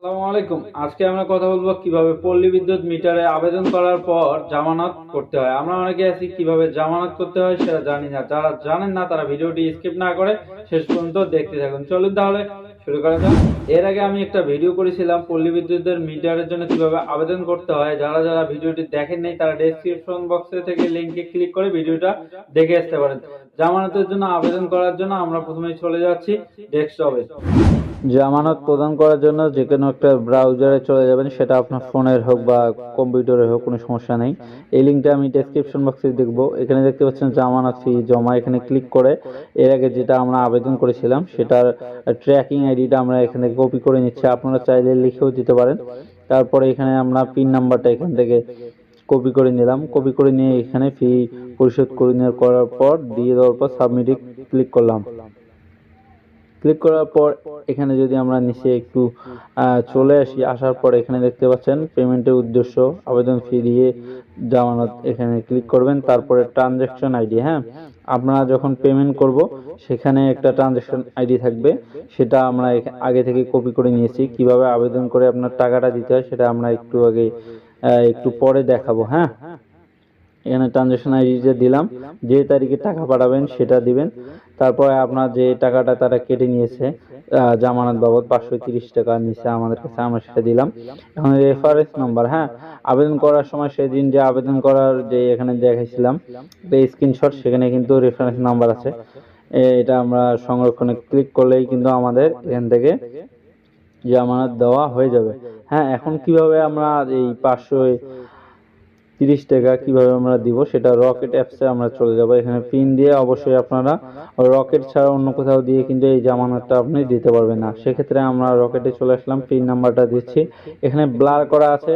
আসসালামু আলাইকুম। আজকে আমরা কথা বলবো কিভাবে পল্লী বিদ্যুৎ মিটারে আবেদন করার পর জামানত করতে হয়। আমরা অনেকে আছি কিভাবে জামানত করতে হয় সেটা জানি না। যারা জানেন না তারা ভিডিওটি স্কিপ না করে শেষ পর্যন্ত দেখতে থাকুন। চলুন তাহলে শুরু করা যাক। এর আগে আমি একটা ভিডিও করেছিলাম পল্লী বিদ্যুতের মিটারের জন্য কিভাবে আবেদন করতে হয়। যারা যারা ভিডিওটি দেখেন নাই তারা ডেসক্রিপশন বক্সে থেকে লিংকে ক্লিক করে ভিডিওটা দেখে আসতে পারেন। জামানতের জন্য আবেদন করার জন্য আমরা প্রথমে চলে যাচ্ছি ডেস্কটপে। জামানত প্রদান করার জন্য যে কোনো একটা ব্রাউজারে চলে যাবেন, সেটা আপনার ফোনের হোক বা কম্পিউটারের হোক, কোনো সমস্যা নেই। এই লিঙ্কটা আমি ডেসক্রিপশন বক্সে দেখবো। এখানে দেখতে পাচ্ছেন জামানত ফি জমা, এখানে ক্লিক করে এর আগে যেটা আমরা আবেদন করেছিলাম সেটার ট্র্যাকিং আইডিটা আমরা এখানে কপি করে নিচ্ছি। আপনারা চাইলে লিখেও দিতে পারেন। তারপরে এখানে আমরা পিন নাম্বারটা এখান থেকে কপি করে নিলাম। কপি করে নিয়ে এখানে ফি পরিশোধ করে নেওয়ার করার পর দিয়ে দেওয়ার পর সাবমিটে ক্লিক করলাম। ক্লিক করার পর এখানে যদি আমরা নিচে একটু চলে আসি, আসার পর এখানে দেখতে পাচ্ছেন পেমেন্টের উদ্দেশ্য আবেদন ফি দিয়ে জামানত, এখানে ক্লিক করবেন। তারপরে ট্রানজ্যাকশন আইডি, হ্যাঁ, আপনারা যখন পেমেন্ট করব সেখানে একটা ট্রানজ্যাকশন আইডি থাকবে, সেটা আমরা আগে থেকে কপি করে নিয়েছি। কিভাবে আবেদন করে আপনার টাকাটা দিতে হয় সেটা আমরা একটু আগে একটু পরে দেখাবো। হ্যাঁ, এখানে ট্রানজ্যাকশন আইডিটা দিলাম, যে তারিখে টাকা পাঠাবেন সেটা দিবেন। তারপরে আপনার যে টাকাটা তারা কেটে নিয়েছে জামানত বাবদ 530 টাকা নিচে আমাদের কাছে, আমরা সেটা দিলাম। এখন রেফারেন্স নাম্বার, হ্যাঁ, আবেদন করার সময় সেদিন যে আবেদন করার যে এখানে দেখাইছিলাম স্ক্রিনশট, সেখানে কিন্তু রেফারেন্স নাম্বার আছে। এটা আমরা সংরক্ষণে ক্লিক করলেই কিন্তু আমাদের এখান থেকে জামানত দেওয়া হয়ে যাবে। হ্যাঁ, এখন কিভাবে আমরা এই 530 টাকা কিভাবে আমরা দিব সেটা রকেট অ্যাপসে আমরা চলে যাব। এখানে পিন দিয়ে অবশ্যই আপনারা রকেট ছাড়া অন্য কোথাও দিয়ে কিন্তু এই জামানতটা আপনি দিতে পারবেন না। সেক্ষেত্রে আমরা রকেটে চলে আসলাম, পিন নাম্বারটা দিচ্ছি। এখানে ব্লার করা আছে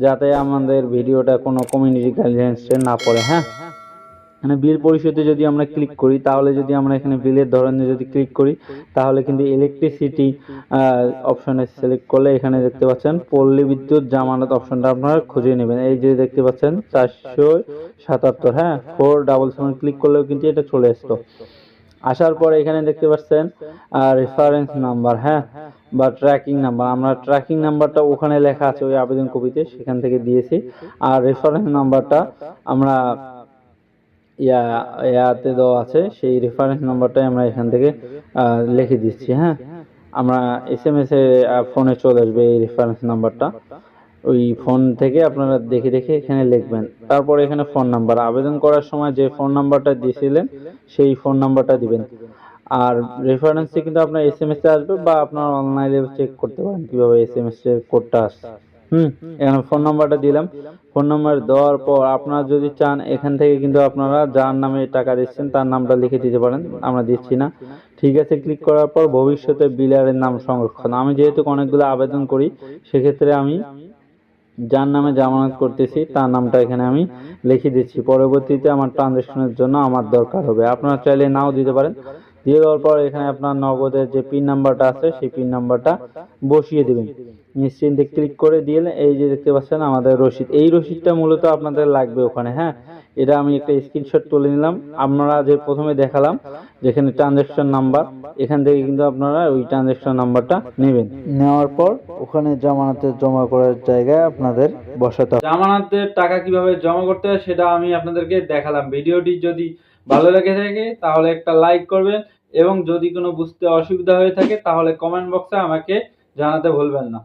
যাতে আমাদের ভিডিওটা কোনো কমিউনিটি গাইডলাইন্সে না পড়ে। হ্যাঁ, এখানে বিল পরিশোধে যদি আমরা ক্লিক করি, তাহলে যদি আমরা এখানে বিলের ধরনে যদি ক্লিক করি তাহলে কিন্তু ইলেকট্রিসিটি অপশনে সিলেক্ট করলে এখানে দেখতে পাচ্ছেন পল্লী বিদ্যুৎ জামানত অপশনটা আপনারা খুঁজে নেবেন। এই যে দেখতে পাচ্ছেন 477, হ্যাঁ, 477 ক্লিক করলেও কিন্তু এটা চলে আসতো। আসার পরে এখানে দেখতে পাচ্ছেন রেফারেন্স নাম্বার, হ্যাঁ, বা ট্র্যাকিং নাম্বার। আমরা ট্র্যাকিং নাম্বারটা ওখানে লেখা আছে ওই আবেদন কপিতে, সেখান থেকে দিয়েছি। আর রেফারেন্স নাম্বারটা আমরা ইয়াতে দেওয়া আছে, সেই রেফারেন্স নাম্বারটাই আমরা এখান থেকে লিখে দিচ্ছি। হ্যাঁ, আমরা SMS এ ফোনে চলে আসবে এই রেফারেন্স নাম্বারটা, ওই ফোন থেকে আপনারা দেখে দেখে এখানে লিখবেন। তারপর এখানে ফোন নাম্বার, আবেদন করার সময় যে ফোন নাম্বারটা দিয়েছিলেন সেই ফোন নাম্বারটা দিবেন। আর রেফারেন্সে কিন্তু আপনার SMS এ আসবে, বা আপনার অনলাইনে চেক করতে পারেন কিভাবে SMS এর কোডটা আসছে। এখানে ফোন নাম্বারটা দিলাম। ফোন নাম্বার দেওয়ার পর আপনারা যদি চান এখান থেকে কিন্তু আপনারা যার নামে টাকা দিচ্ছেন তার নামটা লিখে দিতে পারেন, আমরা দিচ্ছি না। ঠিক আছে, ক্লিক করার পর ভবিষ্যতে বিলারের নাম সংরক্ষণ, আমি যেহেতু অনেকগুলো আবেদন করি সেক্ষেত্রে আমি যার নামে জামানত করতেছি তার নামটা এখানে আমি লিখে দিচ্ছি। পরবর্তীতে আমার ট্রানজ্যাকশনের জন্য আমার দরকার হবে, আপনারা চাইলে নাও দিতে পারেন। দিয়ে দেওয়ার পর এখানে আপনার নগদের যে পিন নাম্বারটা আছে সেই পিন নাম্বারটা বসিয়ে দেবেন। নিশ্চিন্তে ক্লিক করে দিলে এই যে দেখতে পাচ্ছেন আমাদের রসিদ, এই রসিদটা মূলত আপনাদের লাগবে ওখানে। হ্যাঁ, এটা আমি একটা স্ক্রিনশট তুলে নিলাম। আপনারা যে প্রথমে দেখালাম যেখানে ট্রানজ্যাকশন নাম্বার, এখান থেকে কিন্তু আপনারা ওই ট্রানজ্যাকশন নাম্বারটা নেবেন। নেওয়ার পর ওখানে জামানতের জমা করার জায়গায় আপনাদের বসাতে হবে। জামানতের টাকা কিভাবে জমা করতে হয় সেটা আমি আপনাদেরকে দেখালাম। ভিডিওটি যদি ভালো লেগে থাকে তাহলে একটা লাইক করবেন, এবং যদি কোনো বুঝতে অসুবিধা হয়ে থাকে তাহলে কমেন্ট বক্সে আমাকে জানাতে ভুলবেন না।